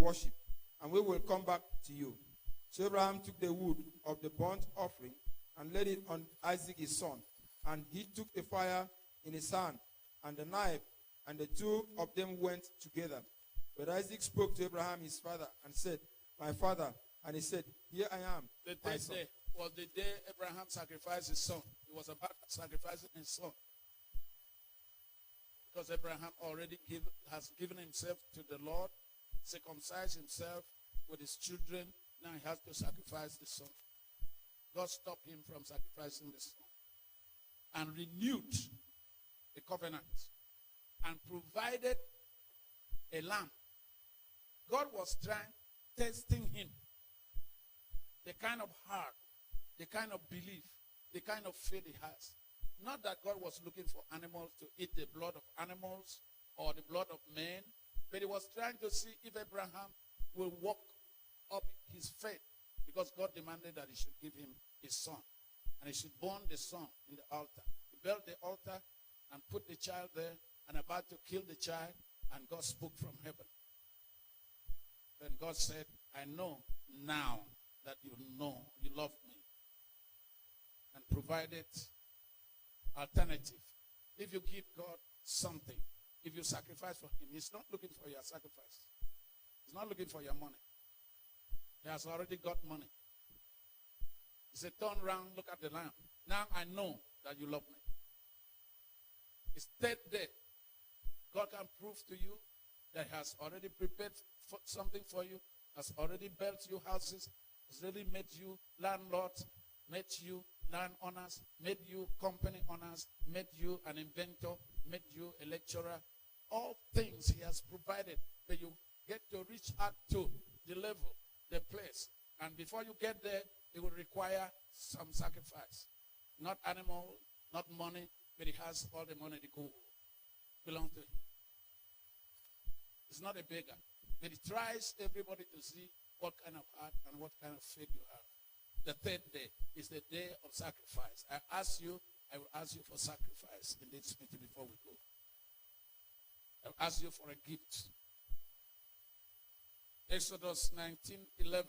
worship, and we will come back to you. So Abraham took the wood of the burnt offering and laid it on Isaac his son. And he took the fire in his hand and the knife, and the two of them went together. But Isaac spoke to Abraham his father and said, my father. And he said, here I am. The third day was the day Abraham sacrificed his son. He was about sacrificing his son. Because Abraham already has given himself to the Lord, circumcised himself with his children. Now he has to sacrifice the son. God stopped him from sacrificing the son and renewed the covenant and provided a lamb. God was testing him. The kind of heart, the kind of belief, the kind of faith he has. Not that God was looking for animals to eat the blood of animals or the blood of men, but he was trying to see if Abraham will walk up his faith, because God demanded that he should give him his son, and he should burn the son in the altar. He built the altar and put the child there and about to kill the child, and God spoke from heaven. Then God said, I know now that you know you love me, and provided alternative. If you give God something, if you sacrifice for him, he's not looking for your sacrifice. He's not looking for your money. He has already got money. He said, turn around, look at the lamb. Now I know that you love me. It's third day. God can prove to you that he has already prepared something for you, has already built you houses, has already made you landlords, made you landowners, made you company owners, made you an inventor, made you a lecturer. All things he has provided, but you get to reach out to the level, the place. And before you get there, it will require some sacrifice. Not animal, not money, but he has all the money, the gold belongs to him. It's not a beggar, but he tries everybody to see what kind of heart and what kind of faith you have. The third day is the day of sacrifice. I will ask you for sacrifice in this meeting before we go. I'll ask you for a gift. Exodus 19:11.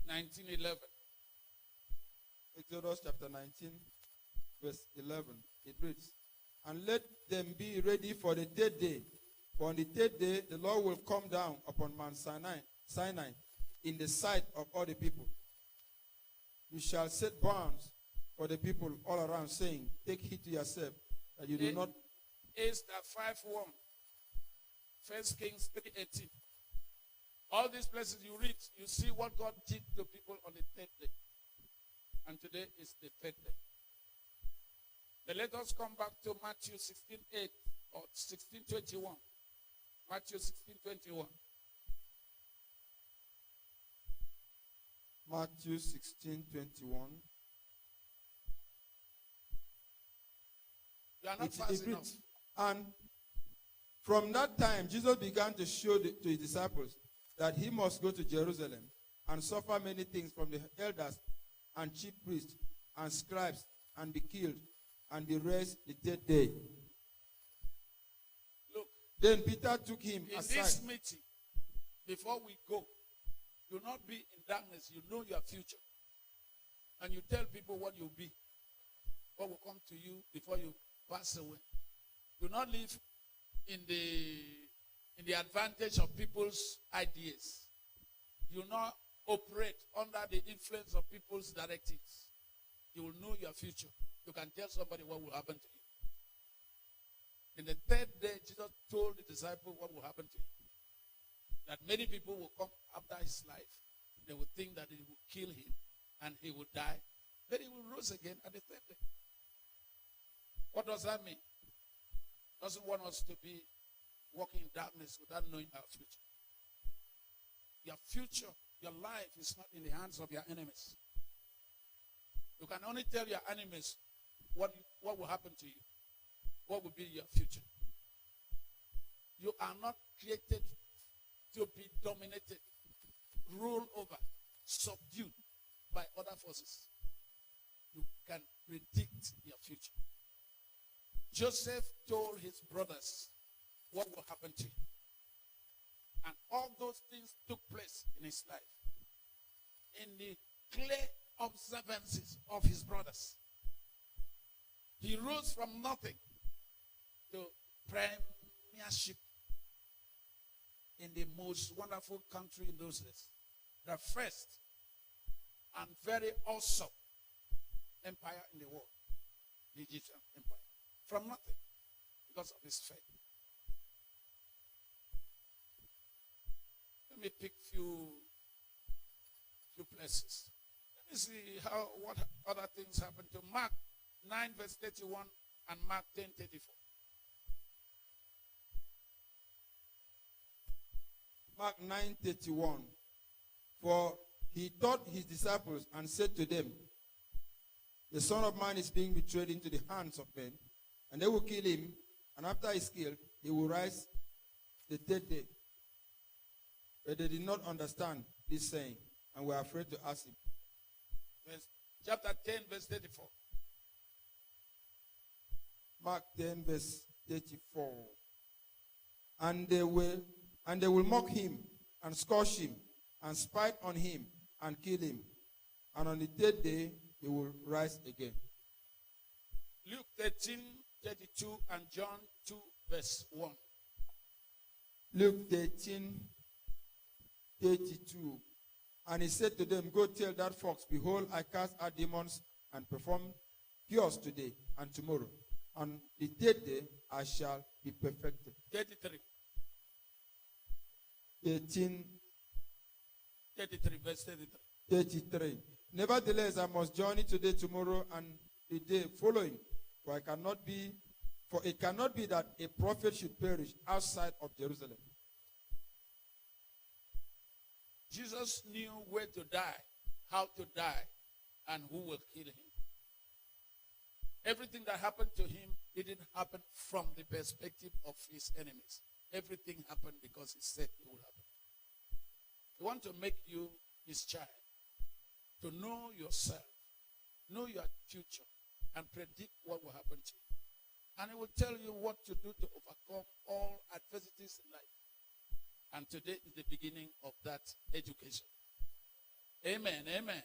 19:11. Exodus chapter 19, verse 11. It reads, and let them be ready for the third day. For on the third day, the Lord will come down upon Mount Sinai in the sight of all the people. You shall set bounds for the people all around, saying, take heed to yourself, that you do not. Esther 5:1. 1 Kings 3:18. All these places you read, you see what God did to people on the third day. And today is the third day. But let us come back to Matthew 16:8 or 16:21. Matthew 16:21. Matthew 16:21. You are not fast enough. And from that time, Jesus began to show to his disciples that he must go to Jerusalem and suffer many things from the elders and chief priests and scribes and be killed and be raised the third day. Look, then Peter took him aside. In this meeting, before we go, do not be in darkness. You know your future. And you tell people what you'll be, what will come to you before you pass away. Do not live in the advantage of people's ideas. You not operate under the influence of people's directives. You will know your future. You can tell somebody what will happen to you. In the third day, Jesus told the disciples what will happen to him. That many people will come after his life. They will think that it will kill him and he will die. But he will rise again at the third day. What does that mean? Doesn't want us to be walking in darkness without knowing our future. Your future, your life is not in the hands of your enemies. You can only tell your enemies what will happen to you. What will be your future. You are not created to be dominated, ruled over, subdued by other forces. You can predict your future. Joseph told his brothers what will happen to him. all those things took place in his life. In the clear observances of his brothers. He rose from nothing to premiership in the most wonderful country in those days. The first and very awesome empire in the world, the Egyptian empire. From nothing, because of his faith. Let me pick few places. Let me see what other things happened to Mark 9 verse 31 and Mark 10:34. Mark 9:31. For he taught his disciples and said to them, the Son of Man is being betrayed into the hands of men, and they will kill him, and after he is killed, he will rise the third day. But they did not understand this saying, and were afraid to ask him. Chapter 10, verse 34. Mark 10, verse 34. And they will mock him, and scourge him, and spite on him, and kill him. And on the third day, he will rise again. Luke 13:32 and John 2, verse 1. Luke 13:32. And he said to them, go tell that fox, behold, I cast out demons and perform cures today and tomorrow. On the third day, I shall be perfected. 33. 33, verse 33. 33. Nevertheless, I must journey today, tomorrow, and the day following. For it cannot be that a prophet should perish outside of Jerusalem. Jesus knew where to die, how to die, and who will kill him. Everything that happened to him didn't happen from the perspective of his enemies. Everything happened because he said it would happen. He wants to make you his child, to know yourself, know your future, and predict what will happen to you. And he will tell you what to do to overcome all adversities in life. And today is the beginning of that education. Amen, amen.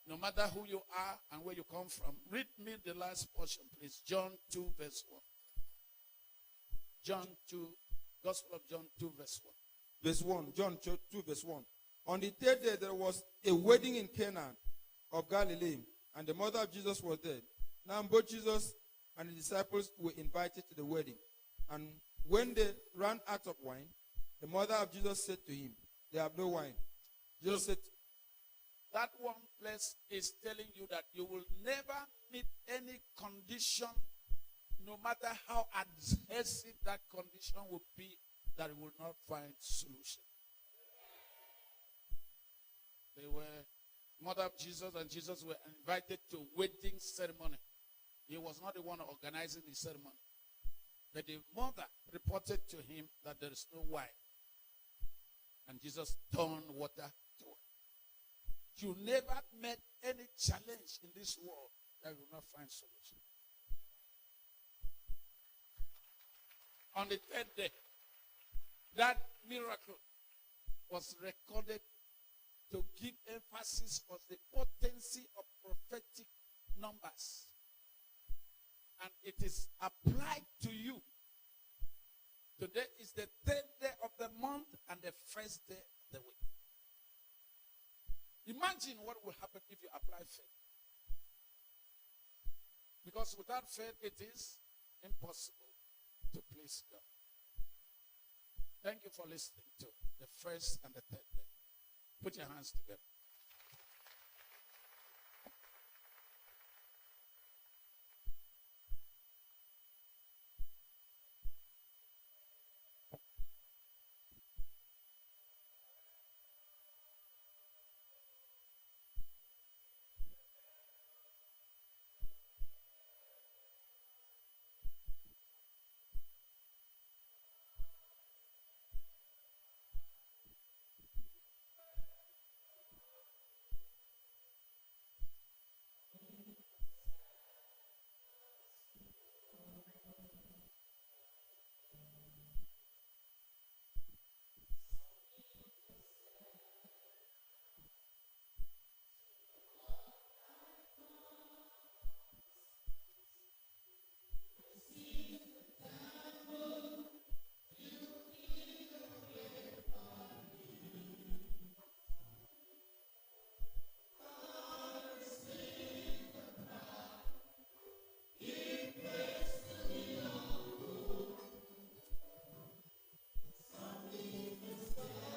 No matter who you are and where you come from, read me the last portion, please. John 2, verse 1. John 2, Gospel of John 2, verse 1. Verse 1, John 2, verse 1. On the third day, there was a wedding in Cana of Galilee, and the mother of Jesus was there. Now, both Jesus and the disciples were invited to the wedding. And when they ran out of wine, the mother of Jesus said to him, they have no wine. Jesus said, that one place is telling you that you will never meet any condition, no matter how adhesive that condition will be, that it will not find solution. They were mother of Jesus, and Jesus were invited to wedding ceremony. He was not the one organizing the ceremony. But the mother reported to him that there is no wine. And Jesus turned water to wine. You never met any challenge in this world that will not find solution. On the third day, that miracle was recorded to give emphasis on the potency of prophetic numbers. And it is applied to you. Today is the third day of the month and the first day of the week. Imagine what will happen if you apply faith. Because without faith, it is impossible to please God. Thank you for listening to the first and the third day. Put your hands together.